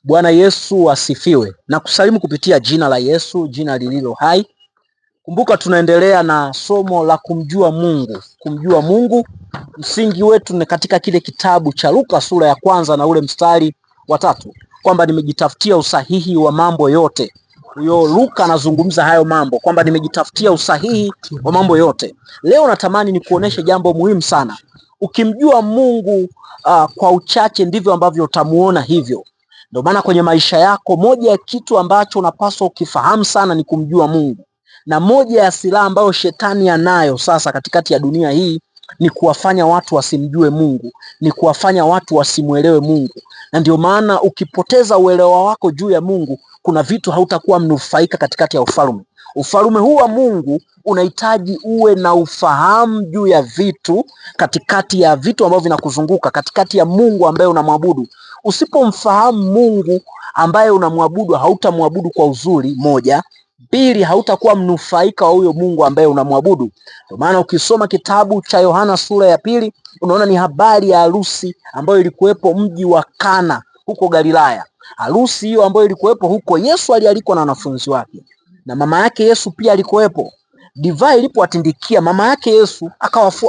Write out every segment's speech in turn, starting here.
Bwana Yesu asifiwe. Na kusalimu kupitia jina la Yesu, jina lililo hai. Kumbuka tunaendelea na somo la kumjua Mungu. Kumjua Mungu, msingi wetu ni katika kile kitabu cha Luka sura ya kwanza na ule mstari wa 3, kwamba nimejitafutia usahihi wa mambo yote. Huyo Luka anazungumza hayo mambo kwamba nimejitafutia usahihi wa mambo yote. Leo natamani nikuoneshe jambo muhimu sana. Ukimjua Mungu kwa uchache ndivyo ambavyo utamuona hivyo. Ndio maana kwenye maisha yako moja ya kitu ambacho unapaswa ukifahamu sana ni kumjua Mungu. Na moja ya silaha ambayo shetani anayo sasa katikati ya dunia hii ni kuwafanya watu wasimjue Mungu, ni kuwafanya watu wasimuelewe Mungu. Na ndio maana ukipoteza uelewa wako juu ya Mungu, kuna vitu hautakuwa mnufaika katikati ya ufalme. Ufalme huu wa Mungu unahitaji uwe na ufahamu juu ya vitu, katikati ya vitu ambavyo vinakuzunguka, katikati ya Mungu ambaye unamwabudu. Usipomfahamu Mungu ambaye unamwabudu, hautamwabudu kwa uzuri, moja. Pili, hautakuwa mnufaika wa huyo Mungu ambaye unamwabudu. Kwa maana ukisoma kitabu cha Yohana sura ya 2, unaona ni habari ya harusi ambayo ilikuwepo mji wa Kana huko Galilaya. Harusi hiyo ambayo ilikuwepo huko, Yesu alialikwa na wanafunzi wake. Na mama yake Yesu pia alikuwepo. Divai ilipowatindikia, mama yake Yesu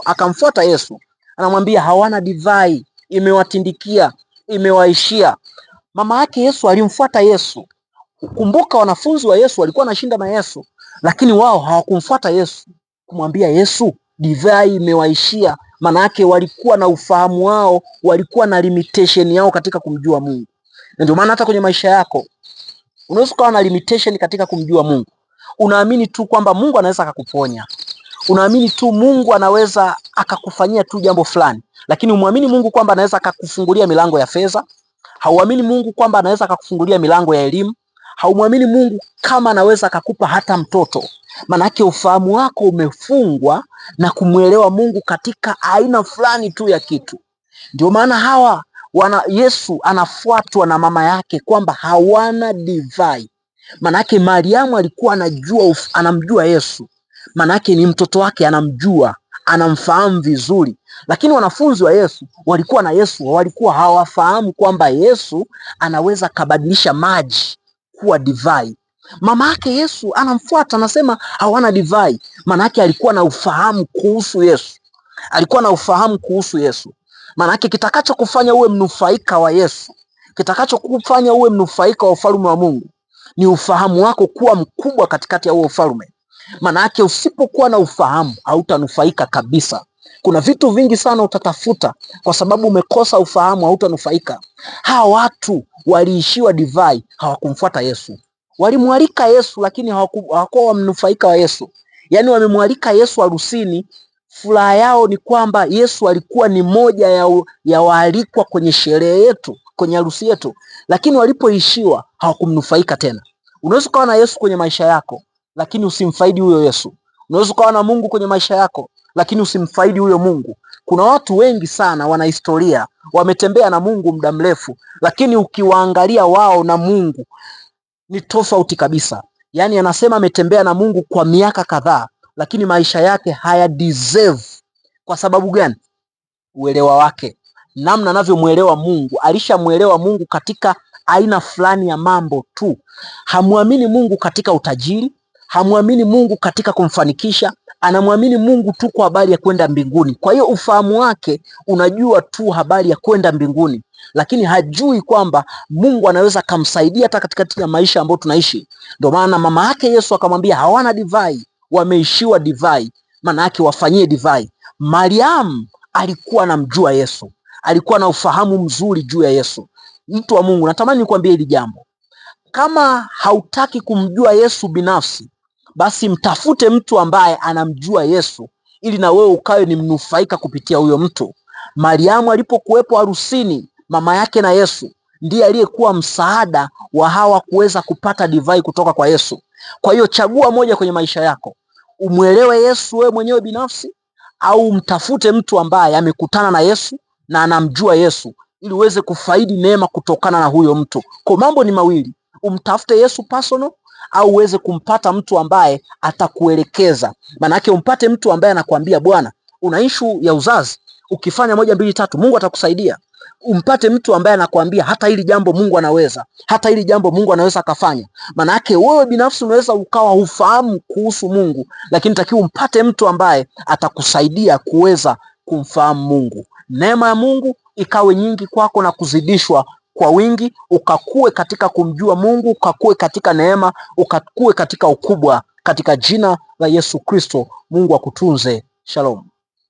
akamfuata Yesu. Anamwambia hawana divai, imewatindikia, imewaishia. Mama yake Yesu alimfuata Yesu. Kumbuka wanafunzi wa Yesu walikuwa wanashinda na Yesu, lakini wao hawakumfuata Yesu kumwambia Yesu divai imewaishia. Maana yake walikuwa na ufahamu wao, walikuwa na limitation yao katika kumjua Mungu. Na ndio maana hata kwenye maisha yako unaweza kuwa na limitation katika kumjua Mungu. Unaamini tu kwamba Mungu anaweza akakuponya. Unaamini tu Mungu anaweza akakufanyia tu jambo fulani, lakini umwamini Mungu kwamba anaweza akakufungulia milango ya fedha. Hauamini Mungu kwamba anaweza akakufungulia milango ya elimu. Haumwamini Mungu kama anaweza akakupa hata mtoto. Manake ufahamu wako umefungwa na kumwelewa Mungu katika aina fulani tu ya kitu. Ndio maana Yesu anafuatwa na mama yake kwamba hawana divai. Manake Mariamu alikuwa anamjua Yesu. Manake ni mtoto wake, anamjua, anamfahamu vizuri. Lakini wanafunzi wa Yesu walikuwa na Yesu, walikuwa hawafahamu kwamba Yesu anaweza kabadilisha maji kuwa divai. Mama yake Yesu anamfuata, anasema hawana divai. Manake alikuwa na ufahamu kuhusu Yesu. Alikuwa na ufahamu kuhusu Yesu. Manake kitakacho kufanya uwe mnufaika wa Yesu, kitakacho kufanya uwe mnufaika wa ufalme wa Mungu, ni ufahamu wako kuwa mkubwa katikati ya huo ufalme. Manake usipokuwa na ufahamu hautanufaika kabisa. Kuna vitu vingi sana utatafuta, kwa sababu umekosa ufahamu hautanufaika. Hawa watu waliishiwa divai, hawakumfuata Yesu. Walimwalika Yesu lakini hawakuwa wamnufaika wa Yesu. Yaani wamemwalika Yesu harusini, furaha yao ni kwamba Yesu alikuwa ni moja ya waalikwa kwenye sherehe yetu, kwenye harusi yetu, lakini walipoishiwa hawakumnufaika tena. Unaweza kuwa na Yesu kwenye maisha yako lakini usimfaidi huyo Yesu. Unaweza kuwa na Mungu kwenye maisha yako lakini usimfaidi huyo Mungu. Kuna watu wengi sana wana historia, wametembea na Mungu muda mrefu, lakini ukiwaangalia wao na Mungu ni tofauti kabisa. Yaani anasema ametembea na Mungu kwa miaka kadhaa, lakini maisha yake haya deserve. Kwa sababu gani? Uelewa wake, namna anavyomuelewa Mungu. Alishamuelewa Mungu katika aina fulani ya mambo tu. Hamwamini Mungu katika utajiri, hamwamini Mungu katika kumfanikisha, anamwamini Mungu tu kwa habari ya kwenda mbinguni. Kwa hiyo ufahamu wake unajua tu habari ya kwenda mbinguni, lakini hajui kwamba Mungu anaweza kumsaidia hata katikati ya maisha ambayo tunaishi. Ndio maana mama yake Yesu akamwambia hawana divai, wameishiwa divai, maana yake wafanyie divai. Mariamu alikuwa anamjua Yesu, alikuwa na ufahamu mzuri juu ya Yesu. Mtu wa Mungu, natamani nikwambie hili jambo. Kama hautaki kumjua Yesu binafsi, basi mtafute mtu ambaye anamjua Yesu, ili na wewe ukawe ni mnufaika kupitia huyo mtu. Mariamu alipokuwepo harusini, mama yake na Yesu, ndiye aliyekuwa msaada wa hawa kuweza kupata divai kutoka kwa Yesu. Kwa hiyo chagua moja kwenye maisha yako. Umwelewe Yesu wewe mwenyewe binafsi, au mtafute mtu ambaye amekutana na Yesu na anamjua Yesu, ili uweze kufaidi neema kutokana na huyo mtu. Kwa mambo ni mawili, umtafute Yesu personal, au uweze kumpata mtu ambaye atakuelekeza. Manake umpate mtu ambaye anakuambia bwana, una issue ya uzazi, ukifanya 1 2 3 Mungu atakusaidia. umpate mtu ambaye anakuambia hata hili jambo Mungu anaweza, hata hili jambo Mungu anaweza akafanya. Maana yake wewe binafsi unaweza ukawa hufahamu kuhusu Mungu, lakini takiwa umpate mtu ambaye atakusaidia kuweza kumfahamu Mungu. Neema ya Mungu ikawe nyingi kwako na kuzidishwa kwa wingi, ukakue katika kumjua Mungu, ukakue katika neema, ukakue katika ukubwa, katika jina la Yesu Kristo. Mungu akutunze. Shalom.